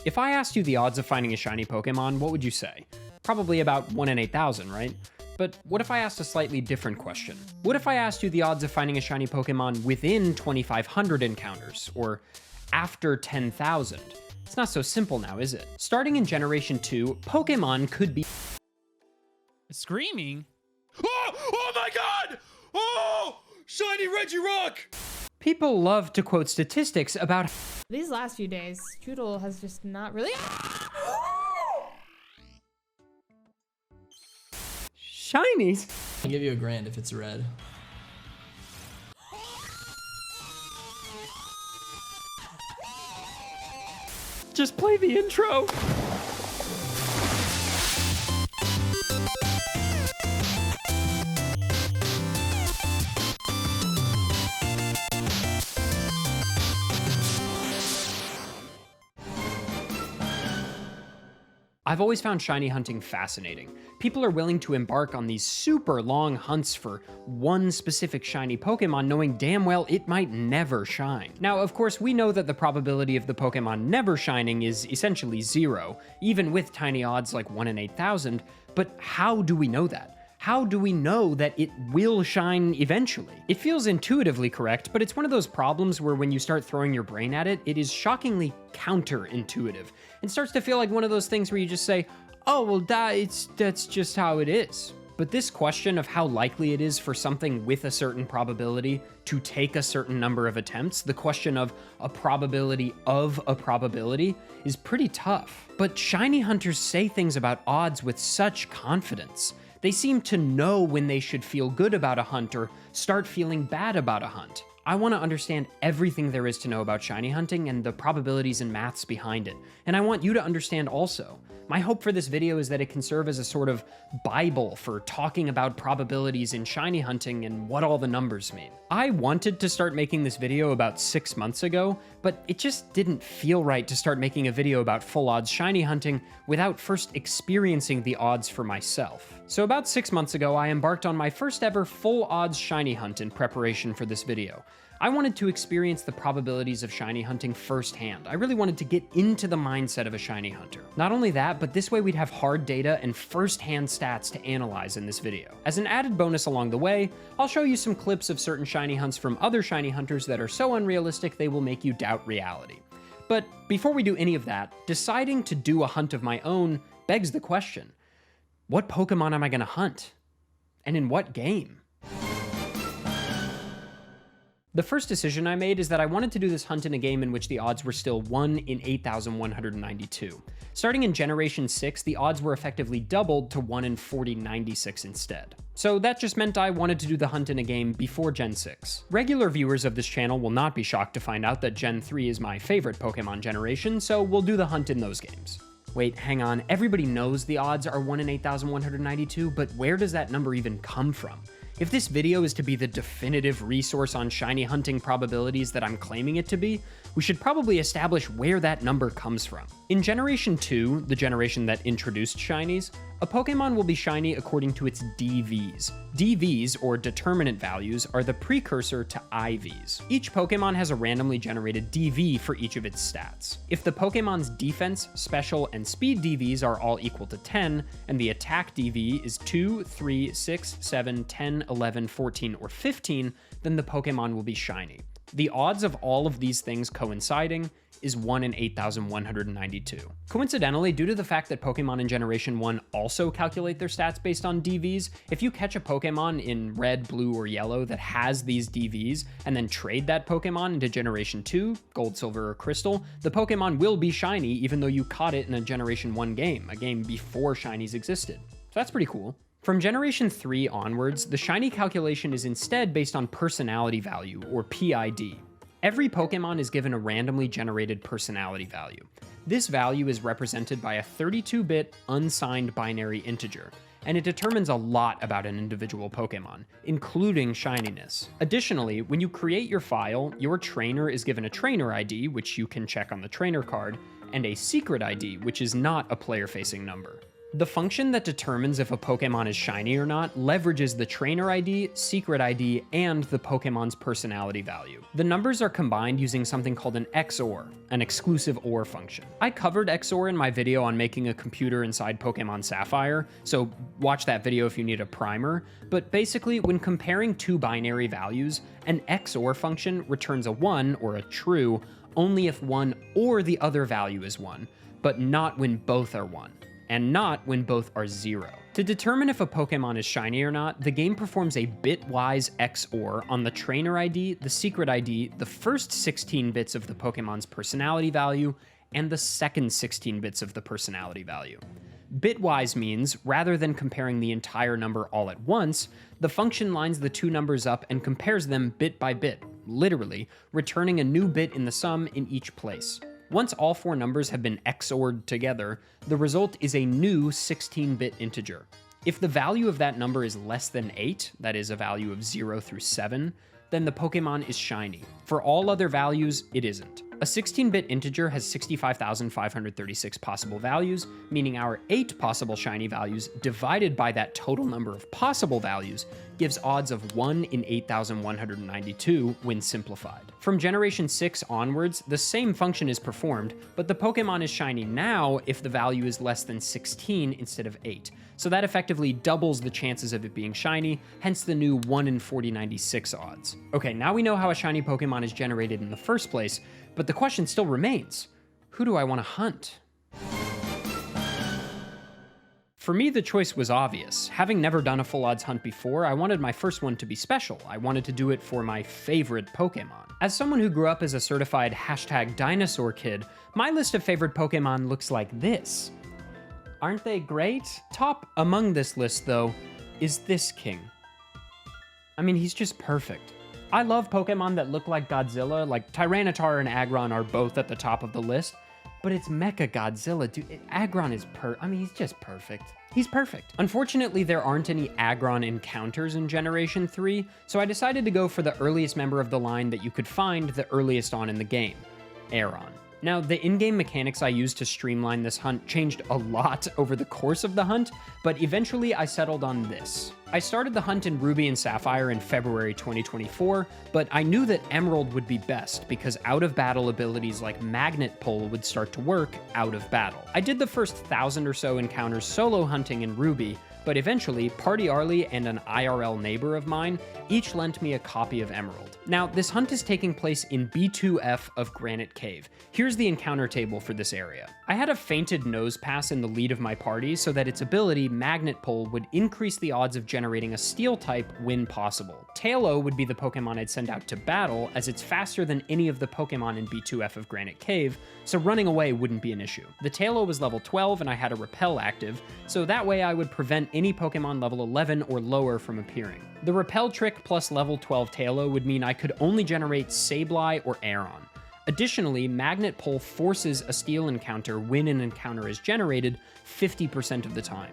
If I asked you the odds of finding a shiny Pokemon, what would you say? Probably about 1 in 8,000, right? But what if I asked a slightly different question? What if I asked you the odds of finding a shiny Pokemon within 2,500 encounters, or after 10,000? It's not so simple now, is it? Starting in Generation 2, Pokemon could be screaming. Oh my god! Oh! Shiny Regirock! People love to quote statistics about These last few days, Strudel has just not really. shinies. I'll give you $1,000 if it's red. Just play the intro. I've always found shiny hunting fascinating. People are willing to embark on these super long hunts for one specific shiny Pokemon, knowing damn well it might never shine. Now, of course, we know that the probability of the Pokemon never shining is essentially 0, even with tiny odds like 1 in 8,000, but how do we know that? How do we know that it will shine eventually? It feels intuitively correct, but it's one of those problems where when you start throwing your brain at it, it is shockingly counterintuitive. It starts to feel like one of those things where you just say, oh, well, that's just how it is. But this question of how likely it is for something with a certain probability to take a certain number of attempts, the question of a probability, is pretty tough. But shiny hunters say things about odds with such confidence. They seem to know when they should feel good about a hunt or start feeling bad about a hunt. I want to understand everything there is to know about shiny hunting and the probabilities and maths behind it. And I want you to understand also. My hope for this video is that it can serve as a sort of Bible for talking about probabilities in shiny hunting and what all the numbers mean. I wanted to start making this video about 6 months ago, but it just didn't feel right to start making a video about full odds shiny hunting without first experiencing the odds for myself. So about 6 months ago, I embarked on my first ever full odds shiny hunt in preparation for this video. I wanted to experience the probabilities of shiny hunting firsthand. I really wanted to get into the mindset of a shiny hunter. Not only that, but this way we'd have hard data and first-hand stats to analyze in this video. As an added bonus along the way, I'll show you some clips of certain shiny hunts from other shiny hunters that are so unrealistic they will make you doubt reality. But before we do any of that, deciding to do a hunt of my own begs the question, what Pokemon am I gonna hunt? And in what game? The first decision I made is that I wanted to do this hunt in a game in which the odds were still 1 in 8,192. Starting in Generation 6, the odds were effectively doubled to 1 in 4096 instead. So that just meant I wanted to do the hunt in a game before Gen 6. Regular viewers of this channel will not be shocked to find out that Gen 3 is my favorite Pokemon generation, so we'll do the hunt in those games. Wait, hang on, everybody knows the odds are 1 in 8,192, but where does that number even come from? If this video is to be the definitive resource on shiny hunting probabilities that I'm claiming it to be, we should probably establish where that number comes from. In Generation 2, the generation that introduced shinies, a Pokemon will be shiny according to its DVs. DVs, or determinant values, are the precursor to IVs. Each Pokemon has a randomly generated DV for each of its stats. If the Pokemon's defense, special, and speed DVs are all equal to 10, and the attack DV is 2, 3, 6, 7, 10, 11, 14, or 15, then the Pokemon will be shiny. The odds of all of these things coinciding is 1 in 8,192. Coincidentally, due to the fact that Pokemon in Generation 1 also calculate their stats based on DVs, if you catch a Pokemon in red, blue, or yellow that has these DVs, and then trade that Pokemon into Generation 2, Gold, Silver, or Crystal, the Pokemon will be shiny even though you caught it in a Generation 1 game, a game before shinies existed. So that's pretty cool. From Generation 3 onwards, the shiny calculation is instead based on personality value, or PID. Every Pokemon is given a randomly generated personality value. This value is represented by a 32-bit unsigned binary integer, and it determines a lot about an individual Pokemon, including shininess. Additionally, when you create your file, your trainer is given a trainer ID, which you can check on the trainer card, and a secret ID, which is not a player-facing number. The function that determines if a Pokemon is shiny or not leverages the trainer ID, secret ID, and the Pokemon's personality value. The numbers are combined using something called an XOR, an exclusive OR function. I covered XOR in my video on making a computer inside Pokemon Sapphire, so watch that video if you need a primer, but basically when comparing two binary values, an XOR function returns a 1 or a true only if one or the other value is 1, but not when both are 1. And not when both are 0. To determine if a Pokemon is shiny or not, the game performs a bitwise XOR on the trainer ID, the secret ID, the first 16 bits of the Pokemon's personality value, and the second 16 bits of the personality value. Bitwise means, rather than comparing the entire number all at once, the function lines the two numbers up and compares them bit by bit, literally, returning a new bit in the sum in each place. Once all four numbers have been XOR'd together, the result is a new 16-bit integer. If the value of that number is less than 8, that is a value of 0 through 7, then the Pokemon is shiny. For all other values, it isn't. A 16-bit integer has 65,536 possible values, meaning our 8 possible shiny values divided by that total number of possible values gives odds of 1 in 8,192 when simplified. From Generation 6 onwards, the same function is performed, but the Pokemon is shiny now if the value is less than 16 instead of 8. So that effectively doubles the chances of it being shiny, hence the new 1 in 4096 odds. Okay, now we know how a shiny Pokemon is generated in the first place, but the question still remains, who do I want to hunt? For me, the choice was obvious. Having never done a full odds hunt before, I wanted my first one to be special. I wanted to do it for my favorite Pokemon. As someone who grew up as a certified #dinosaur kid, my list of favorite Pokemon looks like this. Aren't they great? Top among this list, though, is this king. I mean, he's just perfect. I love Pokemon that look like Godzilla, like Tyranitar and Aggron are both at the top of the list, but it's Mecha Godzilla, dude. Aggron is he's just perfect. He's perfect. Unfortunately, there aren't any Aggron encounters in Generation 3, so I decided to go for the earliest member of the line that you could find the earliest on in the game, Aggron. Now, the in-game mechanics I used to streamline this hunt changed a lot over the course of the hunt, but eventually I settled on this. I started the hunt in Ruby and Sapphire in February 2024, but I knew that Emerald would be best because out-of-battle abilities like Magnet Pull would start to work out of battle. I did the first 1,000 or so encounters solo hunting in Ruby, but eventually, Party Arlie and an IRL neighbor of mine each lent me a copy of Emerald. Now, this hunt is taking place in B2F of Granite Cave. Here's the encounter table for this area. I had a fainted Nose Pass in the lead of my party so that its ability, Magnet Pull, would increase the odds of generating a Steel type when possible. Tailo would be the Pokemon I'd send out to battle, as it's faster than any of the Pokemon in B2F of Granite Cave, so running away wouldn't be an issue. The Tailo was level 12 and I had a Repel active, so that way I would prevent any Pokemon level 11 or lower from appearing. The Repel trick plus level 12 Tailo would mean I could only generate Sableye or Aggron. Additionally, Magnet Pull forces a Steel encounter when an encounter is generated 50% of the time.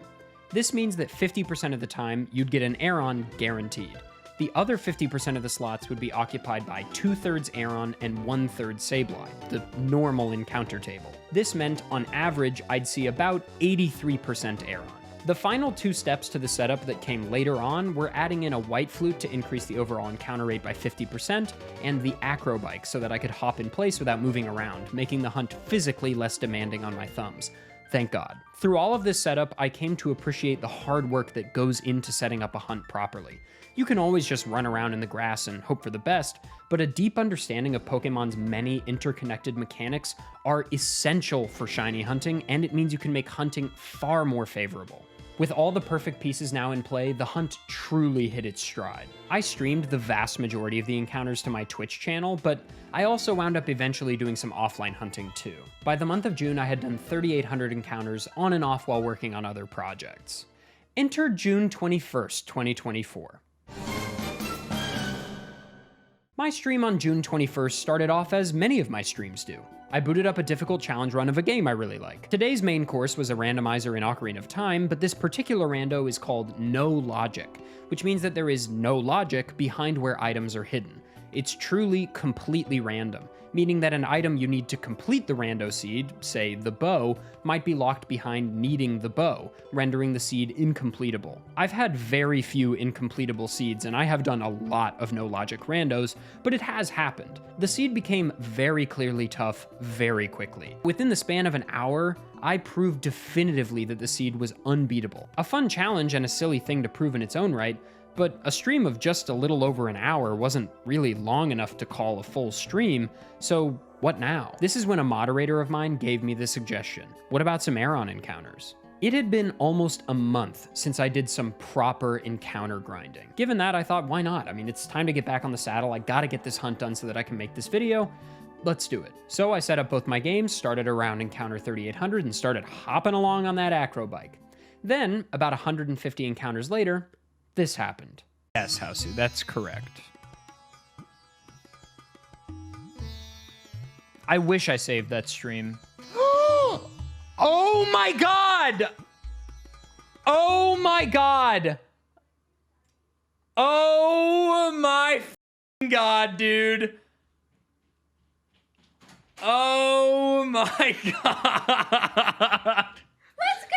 This means that 50% of the time, you'd get an Aggron guaranteed. The other 50% of the slots would be occupied by 2/3 Aggron and 1/3 Sableye, the normal encounter table. This meant, on average, I'd see about 83% Aggron. The final two steps to the setup that came later on were adding in a White Flute to increase the overall encounter rate by 50%, and the Acro Bike so that I could hop in place without moving around, making the hunt physically less demanding on my thumbs. Thank God. Through all of this setup, I came to appreciate the hard work that goes into setting up a hunt properly. You can always just run around in the grass and hope for the best, but a deep understanding of Pokemon's many interconnected mechanics are essential for shiny hunting, and it means you can make hunting far more favorable. With all the perfect pieces now in play, the hunt truly hit its stride. I streamed the vast majority of the encounters to my Twitch channel, but I also wound up eventually doing some offline hunting too. By the month of June, I had done 3,800 encounters on and off while working on other projects. Enter June 21st, 2024. My stream on June 21st started off as many of my streams do. I booted up a difficult challenge run of a game I really like. Today's main course was a randomizer in Ocarina of Time, but this particular rando is called No Logic, which means that there is no logic behind where items are hidden. It's truly completely random, meaning that an item you need to complete the rando seed, say the bow, might be locked behind needing the bow, rendering the seed incompletable. I've had very few incompletable seeds, and I have done a lot of no logic randos, but it has happened. The seed became very clearly tough very quickly. Within the span of an hour, I proved definitively that the seed was unbeatable. A fun challenge and a silly thing to prove in its own right, but a stream of just a little over an hour wasn't really long enough to call a full stream, so what now? This is when a moderator of mine gave me the suggestion. What about some Aggron encounters? It had been almost a month since I did some proper encounter grinding. Given that, I thought, why not? I mean, it's time to get back on the saddle. I gotta get this hunt done so that I can make this video. Let's do it. So I set up both my games, started around encounter 3800, and started hopping along on that acro bike. Then, about 150 encounters later, this happened. Yes, Hausu, that's correct. I wish I saved that stream. Oh my god! Oh my god! Oh my god, dude! Oh my god! Let's go!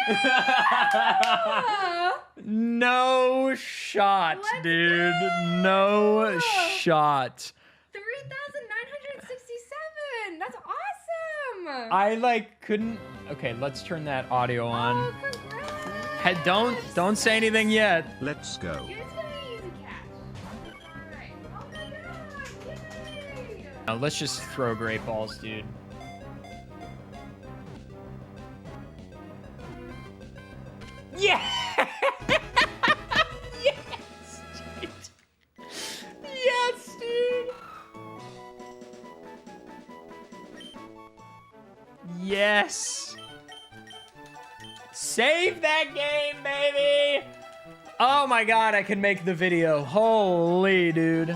No shot, Let's dude. go! No shot. 3,967. That's awesome. I like couldn't. Okay, let's turn that audio on. Oh, congrats. Hey, don't say anything yet. Let's go. You're just gonna use a cat. Alright. Oh my god. Yay. No, let's just throw great balls, dude. Yeah! Yes, dude. Yes, dude. Yes. Save that game, baby. Oh my god, I can make the video. Holy, dude.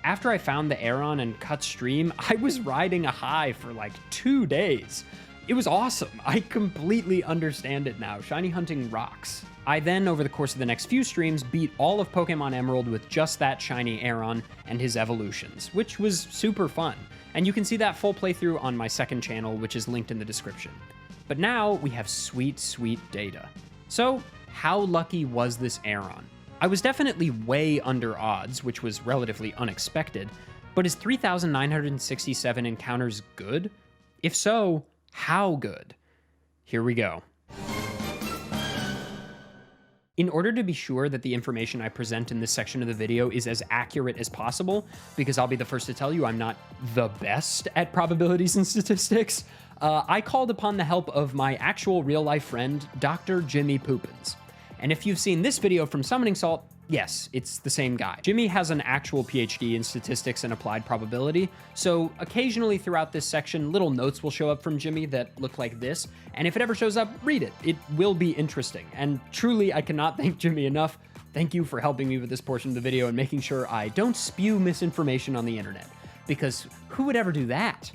After I found the Aggron and cut stream, I was riding a high for like 2 days. It was awesome. I completely understand it now. Shiny hunting rocks. I then, over the course of the next few streams, beat all of Pokemon Emerald with just that shiny Aggron and his evolutions, which was super fun. And you can see that full playthrough on my second channel, which is linked in the description. But now we have sweet, sweet data. So, how lucky was this Aggron? I was definitely way under odds, which was relatively unexpected, but is 3,967 encounters good? If so, how good? Here we go. In order to be sure that the information I present in this section of the video is as accurate as possible, because I'll be the first to tell you I'm not the best at probabilities and statistics, I called upon the help of my actual real-life friend, Dr. Jimmy Poopins. And if you've seen this video from Summoning Salt, yes, it's the same guy. Jimmy has an actual PhD in statistics and applied probability, so occasionally throughout this section, little notes will show up from Jimmy that look like this, and if it ever shows up, read it. It will be interesting, and truly, I cannot thank Jimmy enough. Thank you for helping me with this portion of the video and making sure I don't spew misinformation on the internet, because who would ever do that?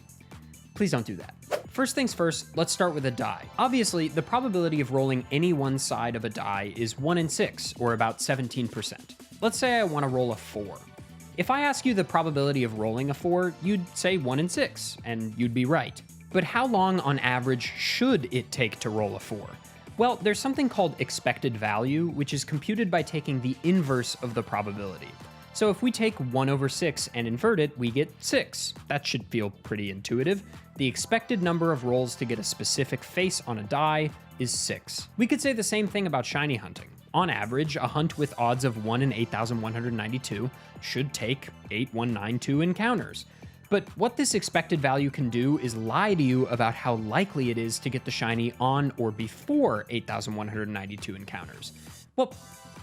Please don't do that. First things first, let's start with a die. Obviously, the probability of rolling any one side of a die is 1 in 6, or about 17%. Let's say I want to roll a 4. If I ask you the probability of rolling a 4, you'd say 1 in 6, and you'd be right. But how long on average should it take to roll a 4? Well, there's something called expected value, which is computed by taking the inverse of the probability. So if we take 1 over 6 and invert it, we get 6. That should feel pretty intuitive. The expected number of rolls to get a specific face on a die is 6. We could say the same thing about shiny hunting. On average, a hunt with odds of 1 in 8,192 should take 8,192 encounters. But what this expected value can do is lie to you about how likely it is to get the shiny on or before 8,192 encounters. Well,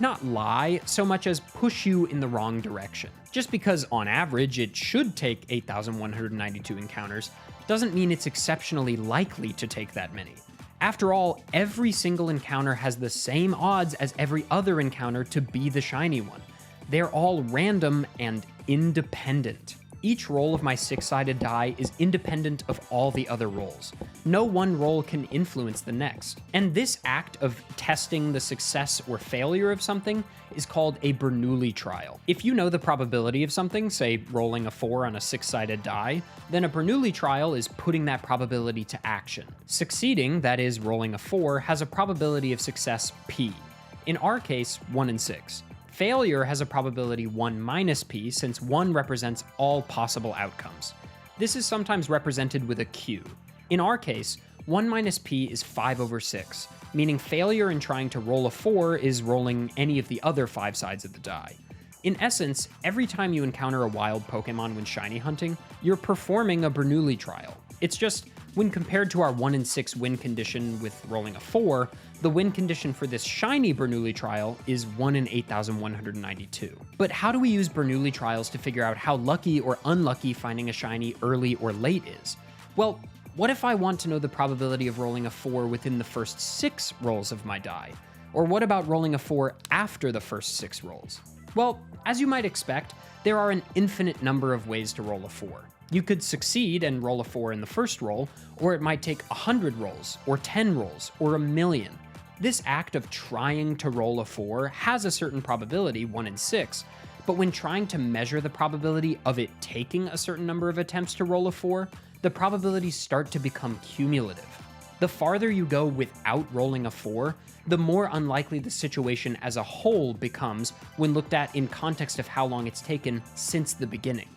not lie so much as push you in the wrong direction. Just because on average it should take 8,192 encounters doesn't mean it's exceptionally likely to take that many. After all, every single encounter has the same odds as every other encounter to be the shiny one. They're all random and independent. Each roll of my six-sided die is independent of all the other rolls. No one roll can influence the next. And this act of testing the success or failure of something is called a Bernoulli trial. If you know the probability of something, say rolling a 4 on a six-sided die, then a Bernoulli trial is putting that probability to action. Succeeding, that is rolling a 4, has a probability of success p. In our case, 1 in 6. Failure has a probability 1 minus p, since 1 represents all possible outcomes. This is sometimes represented with a q. In our case, 1 minus p is 5 over 6, meaning failure in trying to roll a 4 is rolling any of the other 5 sides of the die. In essence, every time you encounter a wild Pokemon when shiny hunting, you're performing a Bernoulli trial. It's just, when compared to our 1 in 6 win condition with rolling a 4, the win condition for this shiny Bernoulli trial is 1 in 8,192. But how do we use Bernoulli trials to figure out how lucky or unlucky finding a shiny early or late is? Well, what if I want to know the probability of rolling a 4 within the first 6 rolls of my die? Or what about rolling a 4 after the first 6 rolls? Well, as you might expect, there are an infinite number of ways to roll a 4. You could succeed and roll a 4 in the first roll, or it might take 100 rolls, or 10 rolls, or 1,000,000. This act of trying to roll a 4 has a certain probability, 1 in 6, but when trying to measure the probability of it taking a certain number of attempts to roll a 4, the probabilities start to become cumulative. The farther you go without rolling a 4, the more unlikely the situation as a whole becomes when looked at in context of how long it's taken since the beginning.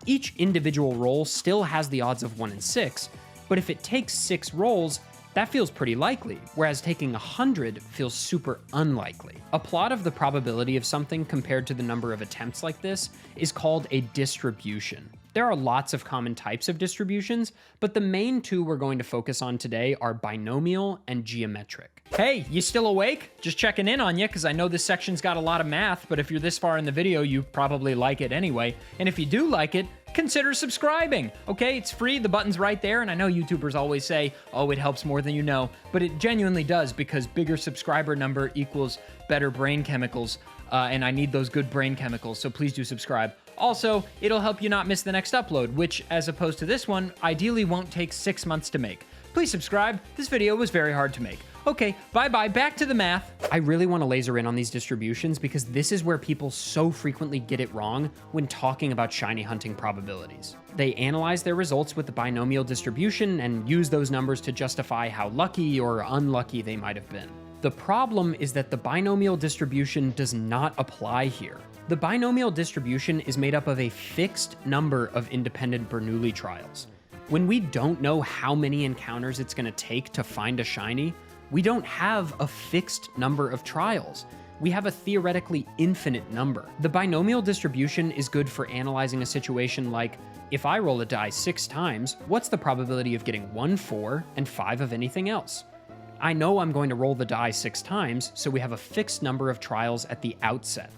Each individual roll still has the odds of 1 in 6, but if it takes 6 rolls, that feels pretty likely, whereas taking 100 feels super unlikely. A plot of the probability of something compared to the number of attempts like this is called a distribution. There are lots of common types of distributions, but the main two we're going to focus on today are binomial and geometric. Hey, you still awake? Just checking in on you, because I know this section's got a lot of math, but if you're this far in the video, you probably like it anyway. And if you do like it, consider subscribing, okay? It's free, the button's right there, and I know YouTubers always say, oh, it helps more than you know, but it genuinely does, because bigger subscriber number equals better brain chemicals, and I need those good brain chemicals, so please do subscribe. Also, it'll help you not miss the next upload, which, as opposed to this one, ideally won't take 6 months to make. Please subscribe, this video was very hard to make. Okay, bye-bye, back to the math. I really want to laser in on these distributions because this is where people so frequently get it wrong when talking about shiny hunting probabilities. They analyze their results with the binomial distribution and use those numbers to justify how lucky or unlucky they might have been. The problem is that the binomial distribution does not apply here. The binomial distribution is made up of a fixed number of independent Bernoulli trials. When we don't know how many encounters it's going to take to find a shiny, we don't have a fixed number of trials. We have a theoretically infinite number. The binomial distribution is good for analyzing a situation like, if I roll a die 6 times, what's the probability of getting 1, 4, and 5 of anything else? I know I'm going to roll the die 6 times, so we have a fixed number of trials at the outset.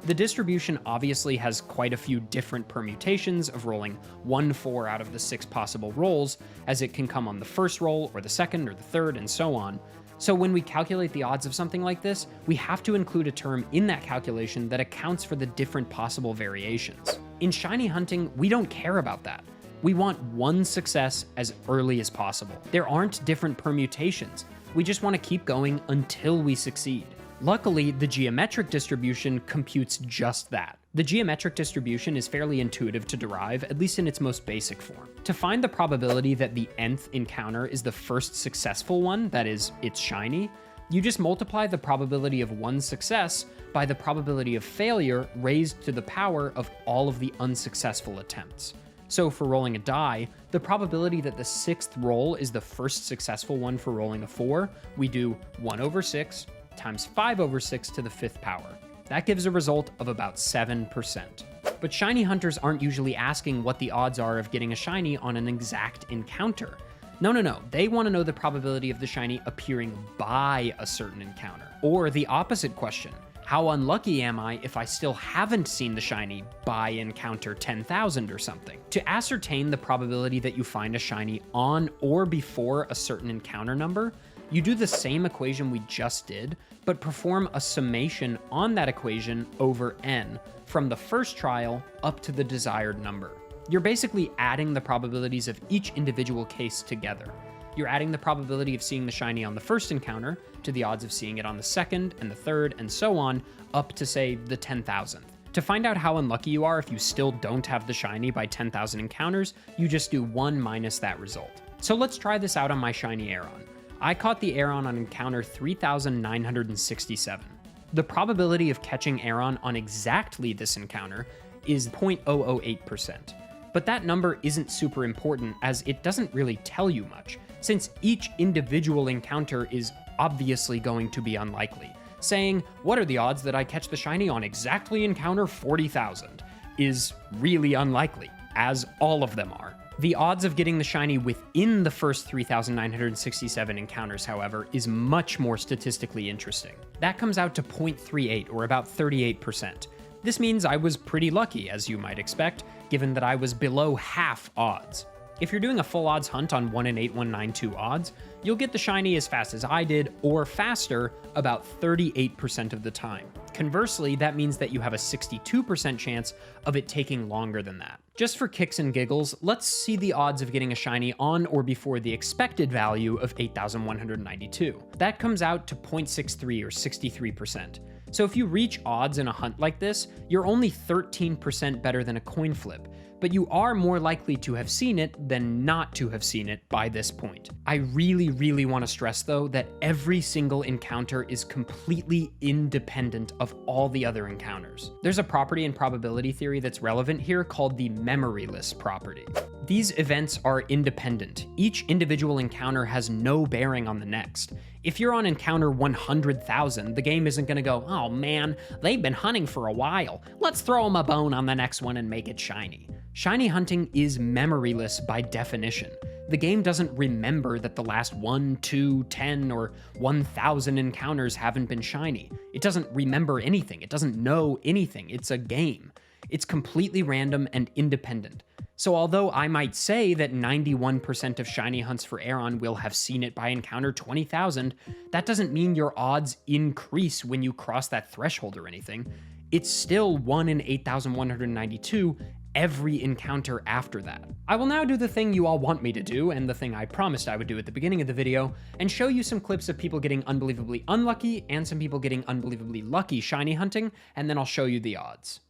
The distribution obviously has quite a few different permutations of rolling 1, 4 out of the 6 possible rolls, as it can come on the first roll, or the second, or the third, and so on. So when we calculate the odds of something like this, we have to include a term in that calculation that accounts for the different possible variations. In shiny hunting, we don't care about that. We want one success as early as possible. There aren't different permutations. We just want to keep going until we succeed. Luckily, the geometric distribution computes just that. The geometric distribution is fairly intuitive to derive, at least in its most basic form. To find the probability that the nth encounter is the first successful one, that is, it's shiny, you just multiply the probability of one success by the probability of failure raised to the power of all of the unsuccessful attempts. So for rolling a die, the probability that the 6th roll is the first successful one for rolling a 4, we do 1 over 6 times 5 over 6 to the 5th power. That gives a result of about 7%. But shiny hunters aren't usually asking what the odds are of getting a shiny on an exact encounter. No, they want to know the probability of the shiny appearing by a certain encounter. Or the opposite question, how unlucky am I if I still haven't seen the shiny by encounter 10,000 or something? To ascertain the probability that you find a shiny on or before a certain encounter number, you do the same equation we just did, but perform a summation on that equation over n, from the first trial up to the desired number. You're basically adding the probabilities of each individual case together. You're adding the probability of seeing the shiny on the first encounter to the odds of seeing it on the second and the third and so on up to, say, the 10,000th. To find out how unlucky you are if you still don't have the shiny by 10,000 encounters, you just do 1 minus that result. So let's try this out on my shiny Aggron. I caught the Aggron on encounter 3,967. The probability of catching Aggron on exactly this encounter is 0.008%. But that number isn't super important as it doesn't really tell you much, since each individual encounter is obviously going to be unlikely. Saying, what are the odds that I catch the shiny on exactly encounter 40,000 is really unlikely, as all of them are. The odds of getting the shiny within the first 3,967 encounters, however, is much more statistically interesting. That comes out to 0.38, or about 38%. This means I was pretty lucky, as you might expect, given that I was below half odds. If you're doing a full odds hunt on 1 in 8192 odds, you'll get the shiny as fast as I did, or faster, about 38% of the time. Conversely, that means that you have a 62% chance of it taking longer than that. Just for kicks and giggles, let's see the odds of getting a shiny on or before the expected value of 8,192. That comes out to 0.63 or 63%. So if you reach odds in a hunt like this, you're only 13% better than a coin flip, but you are more likely to have seen it than not to have seen it by this point. I really want to stress though that every single encounter is completely independent of all the other encounters. There's a property in probability theory that's relevant here called the memoryless property. These events are independent. Each individual encounter has no bearing on the next. If you're on encounter 100,000, the game isn't going to go, oh man, they've been hunting for a while. Let's throw them a bone on the next one and make it shiny. Shiny hunting is memoryless by definition. The game doesn't remember that the last 1, 2, 10, or 1,000 encounters haven't been shiny. It doesn't remember anything. It doesn't know anything. It's a game. It's completely random and independent. So although I might say that 91% of shiny hunts for Aggron will have seen it by encounter 20,000, that doesn't mean your odds increase when you cross that threshold or anything. It's still 1 in 8,192 every encounter after that. I will now do the thing you all want me to do, and the thing I promised I would do at the beginning of the video, and show you some clips of people getting unbelievably unlucky and some people getting unbelievably lucky shiny hunting, and then I'll show you the odds.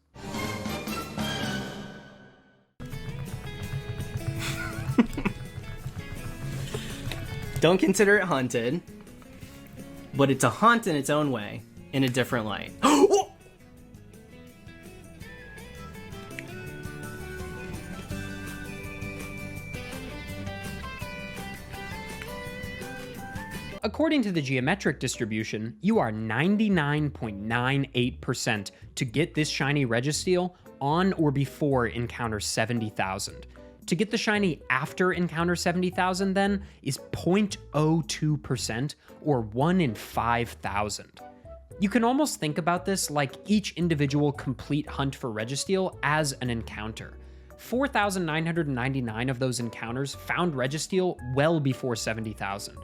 Don't consider it haunted, but it's a haunt in its own way, in a different light. According to the geometric distribution, you are 99.98% to get this shiny Registeel on or before encounter 70,000. To get the shiny after encounter 70,000 then is 0.02% or 1 in 5,000. You can almost think about this like each individual complete hunt for Registeel as an encounter. 4,999 of those encounters found Registeel well before 70,000.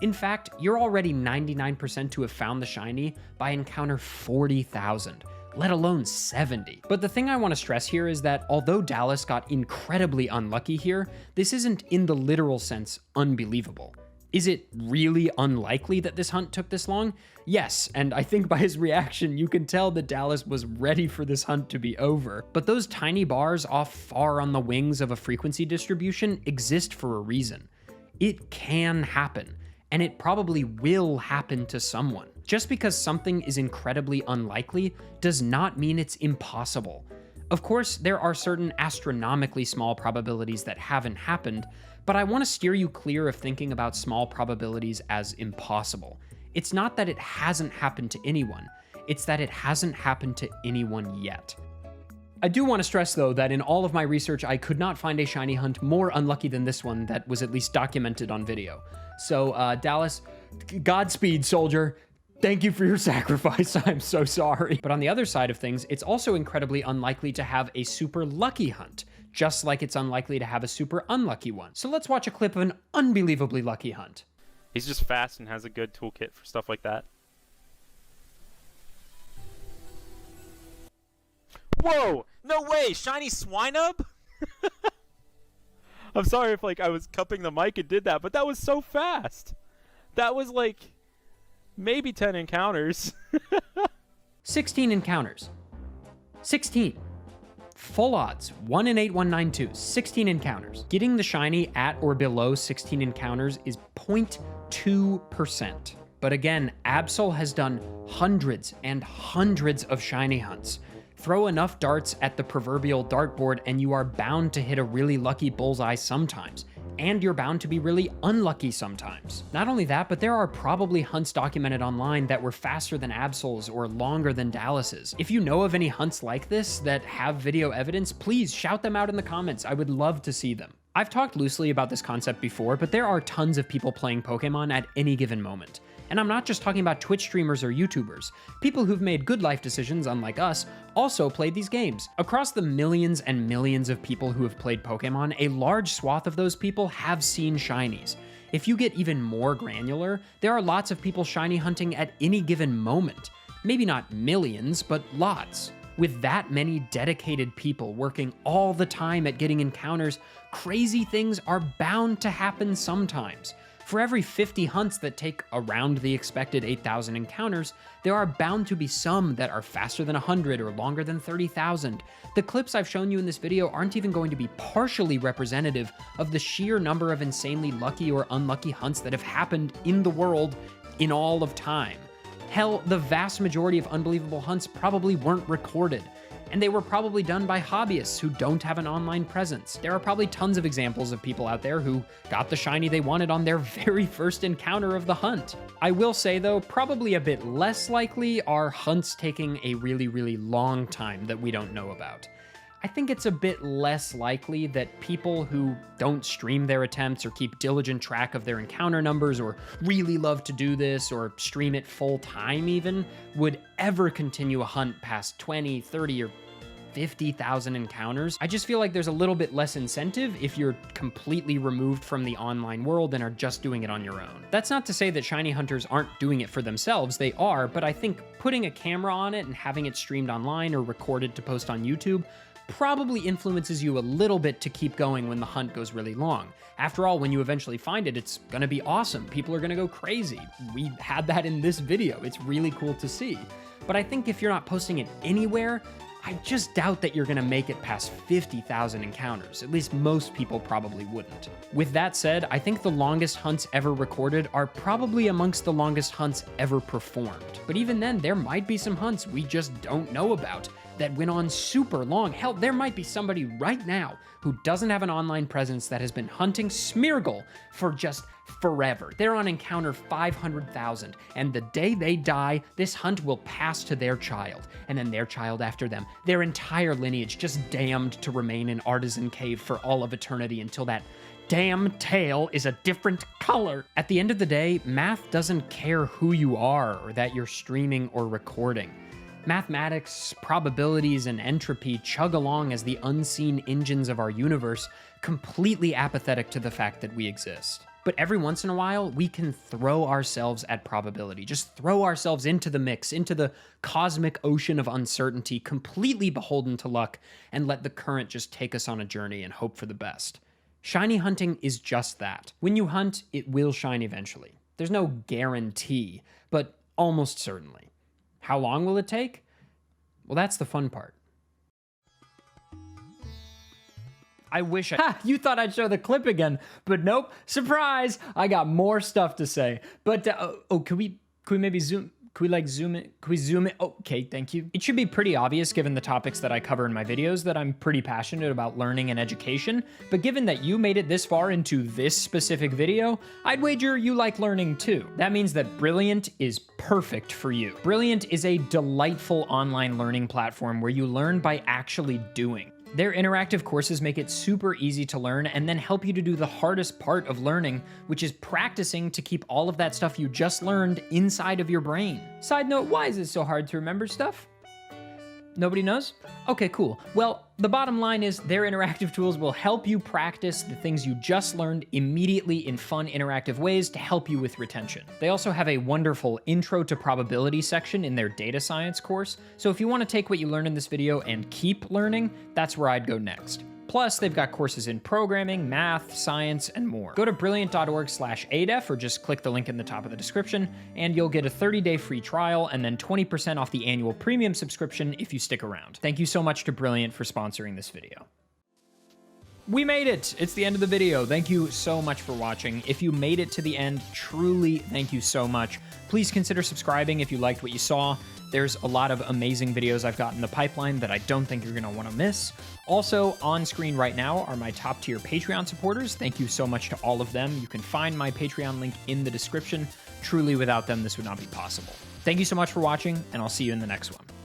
In fact, you're already 99% to have found the shiny by encounter 40,000. Let alone 70. But the thing I want to stress here is that although Dallas got incredibly unlucky here, this isn't in the literal sense unbelievable. Is it really unlikely that this hunt took this long? Yes, and I think by his reaction you can tell that Dallas was ready for this hunt to be over. But those tiny bars off far on the wings of a frequency distribution exist for a reason. It can happen, and it probably will happen to someone. Just because something is incredibly unlikely does not mean it's impossible. Of course, there are certain astronomically small probabilities that haven't happened, but I want to steer you clear of thinking about small probabilities as impossible. It's not that it hasn't happened to anyone, it's that it hasn't happened to anyone yet. I do want to stress though that in all of my research I could not find a shiny hunt more unlucky than this one that was at least documented on video. So Dallas, Godspeed, soldier. Thank you for your sacrifice. I'm so sorry. But on the other side of things, it's also incredibly unlikely to have a super lucky hunt, just like it's unlikely to have a super unlucky one. So let's watch a clip of an unbelievably lucky hunt. He's just fast and has a good toolkit for stuff like that. Whoa! No way! Shiny Swinub? I'm sorry if like I was cupping the mic and did that, but that was so fast. That was like maybe 10 encounters. 16 encounters. 16. Full odds, 1 in 8, 192, 16 encounters. Getting the shiny at or below 16 encounters is 0.2%. But again, Absol has done hundreds and hundreds of shiny hunts. Throw enough darts at the proverbial dartboard and you are bound to hit a really lucky bullseye sometimes. And you're bound to be really unlucky sometimes. Not only that, but there are probably hunts documented online that were faster than Absol's or longer than Dallas's. If you know of any hunts like this that have video evidence, please shout them out in the comments. I would love to see them. I've talked loosely about this concept before, but there are tons of people playing Pokemon at any given moment. And I'm not just talking about Twitch streamers or YouTubers. People who've made good life decisions, unlike us, also played these games. Across the millions and millions of people who have played Pokemon, a large swath of those people have seen shinies. If you get even more granular, there are lots of people shiny hunting at any given moment. Maybe not millions, but lots. With that many dedicated people working all the time at getting encounters, crazy things are bound to happen sometimes. For every 50 hunts that take around the expected 8,000 encounters, there are bound to be some that are faster than 100 or longer than 30,000. The clips I've shown you in this video aren't even going to be partially representative of the sheer number of insanely lucky or unlucky hunts that have happened in the world in all of time. Hell, the vast majority of unbelievable hunts probably weren't recorded. And they were probably done by hobbyists who don't have an online presence. There are probably tons of examples of people out there who got the shiny they wanted on their very first encounter of the hunt. I will say though, probably a bit less likely are hunts taking a really, really long time that we don't know about. I think it's a bit less likely that people who don't stream their attempts or keep diligent track of their encounter numbers or really love to do this or stream it full time even would ever continue a hunt past 20, 30, or 50,000 encounters. I just feel like there's a little bit less incentive if you're completely removed from the online world and are just doing it on your own. That's not to say that shiny hunters aren't doing it for themselves, they are, but I think putting a camera on it and having it streamed online or recorded to post on YouTube probably influences you a little bit to keep going when the hunt goes really long. After all, when you eventually find it, it's gonna be awesome. People are gonna go crazy. We had that in this video. It's really cool to see. But I think if you're not posting it anywhere, I just doubt that you're gonna make it past 50,000 encounters. At least most people probably wouldn't. With that said, I think the longest hunts ever recorded are probably amongst the longest hunts ever performed. But even then, there might be some hunts we just don't know about that went on super long. Hell, there might be somebody right now who doesn't have an online presence that has been hunting Smeargle for just forever. They're on encounter 500,000, and the day they die, this hunt will pass to their child, and then their child after them. Their entire lineage just damned to remain in Artisan Cave for all of eternity until that damn tail is a different color. At the end of the day, math doesn't care who you are or that you're streaming or recording. Mathematics, probabilities, and entropy chug along as the unseen engines of our universe, completely apathetic to the fact that we exist. But every once in a while, we can throw ourselves at probability, just throw ourselves into the mix, into the cosmic ocean of uncertainty, completely beholden to luck, and let the current just take us on a journey and hope for the best. Shiny hunting is just that. When you hunt, it will shine eventually. There's no guarantee, but almost certainly. How long will it take? Well, that's the fun part. I wish I... Ha! You thought I'd show the clip again, but nope. Surprise! I got more stuff to say. But, can we maybe zoom... Can we zoom in? Can we zoom in? Okay, thank you. It should be pretty obvious given the topics that I cover in my videos that I'm pretty passionate about learning and education, but given that you made it this far into this specific video, I'd wager you like learning too. That means that Brilliant is perfect for you. Brilliant is a delightful online learning platform where you learn by actually doing. Their interactive courses make it super easy to learn and then help you to do the hardest part of learning, which is practicing to keep all of that stuff you just learned inside of your brain. Side note, why is it so hard to remember stuff? Nobody knows? Okay, cool. Well, the bottom line is their interactive tools will help you practice the things you just learned immediately in fun, interactive ways to help you with retention. They also have a wonderful Intro to Probability section in their data science course, so if you want to take what you learned in this video and keep learning, that's where I'd go next. Plus, they've got courses in programming, math, science, and more. Go to brilliant.org/ADEF or just click the link in the top of the description, and you'll get a 30-day free trial and then 20% off the annual premium subscription if you stick around. Thank you so much to Brilliant for sponsoring this video. We made it! It's the end of the video. Thank you so much for watching. If you made it to the end, truly thank you so much. Please consider subscribing if you liked what you saw. There's a lot of amazing videos I've got in the pipeline that I don't think you're going to want to miss. Also, on screen right now are my top tier Patreon supporters. Thank you so much to all of them. You can find my Patreon link in the description. Truly, without them, this would not be possible. Thank you so much for watching, and I'll see you in the next one.